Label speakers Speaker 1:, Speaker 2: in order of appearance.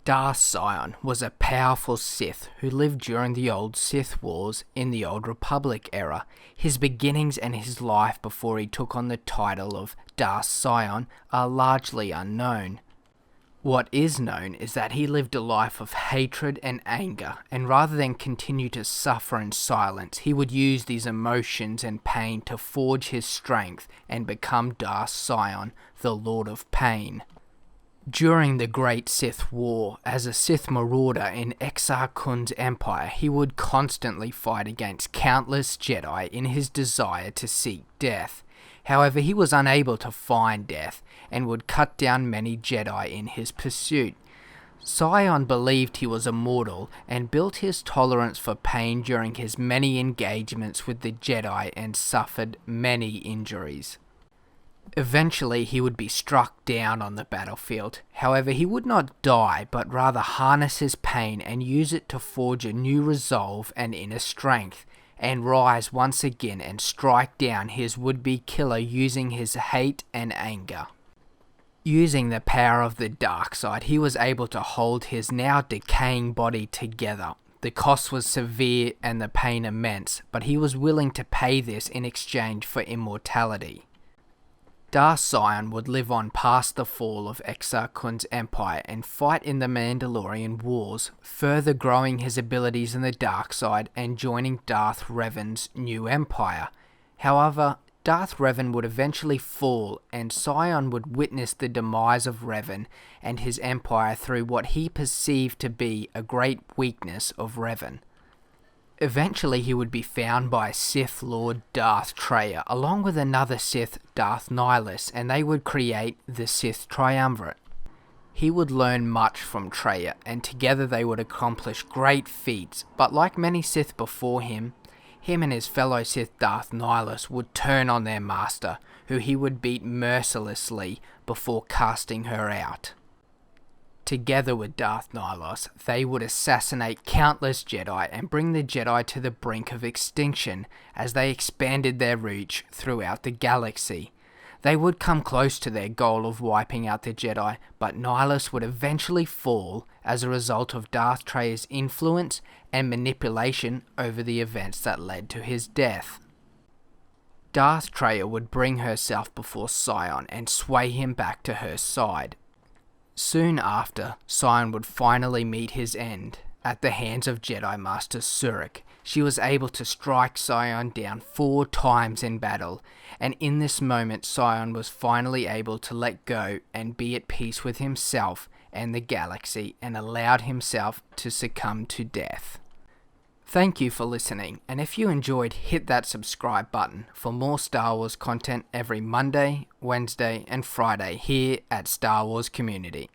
Speaker 1: Darth Sion was a powerful Sith who lived during the old Sith Wars in the Old Republic era. His beginnings and his life before he took on the title of Darth Sion are largely unknown. What is known is that he lived a life of hatred and anger, and rather than continue to suffer in silence, he would use these emotions and pain to forge his strength and become Darth Sion, the Lord of Pain. During the Great Sith War, as a Sith marauder in Exar Kun's empire, he would constantly fight against countless Jedi in his desire to seek death. However, he was unable to find death, and would cut down many Jedi in his pursuit. Sion believed he was immortal, and built his tolerance for pain during his many engagements with the Jedi and suffered many injuries. Eventually he would be struck down on the battlefield. However, he would not die, but rather harness his pain and use it to forge a new resolve and inner strength, and rise once again and strike down his would-be killer using his hate and anger. Using the power of the dark side, he was able to hold his now decaying body together. The cost was severe and the pain immense, but he was willing to pay this in exchange for immortality. Darth Sion would live on past the fall of Exar Kun's empire and fight in the Madalorian Wars, further growing his abilities in the dark side and joining Darth Revan's new empire. However, Darth Revan would eventually fall, and Sion would witness the demise of Revan and his empire through what he perceived to be a great weakness of Revan. Eventually he would be found by Sith Lord Darth Traya, along with another Sith, Darth Nihilus, and they would create the Sith Triumvirate. He would learn much from Traya, and together they would accomplish great feats, but like many Sith before him and his fellow Sith Darth Nihilus would turn on their master, who he would beat mercilessly before casting her out. Together with Darth Nihilus, they would assassinate countless Jedi and bring the Jedi to the brink of extinction as they expanded their reach throughout the galaxy. They would come close to their goal of wiping out the Jedi, but Nihilus would eventually fall as a result of Darth Traya's influence and manipulation over the events that led to his death. Darth Traya would bring herself before Sion and sway him back to her side. Soon after, Sion would finally meet his end. At the hands of Jedi Master Surik, she was able to strike Sion down 4 times in battle, and in this moment Sion was finally able to let go and be at peace with himself and the galaxy, and allowed himself to succumb to death. Thank you for listening, and if you enjoyed, hit that subscribe button for more Star Wars content every Monday, Wednesday and Friday here at Star Wars Community.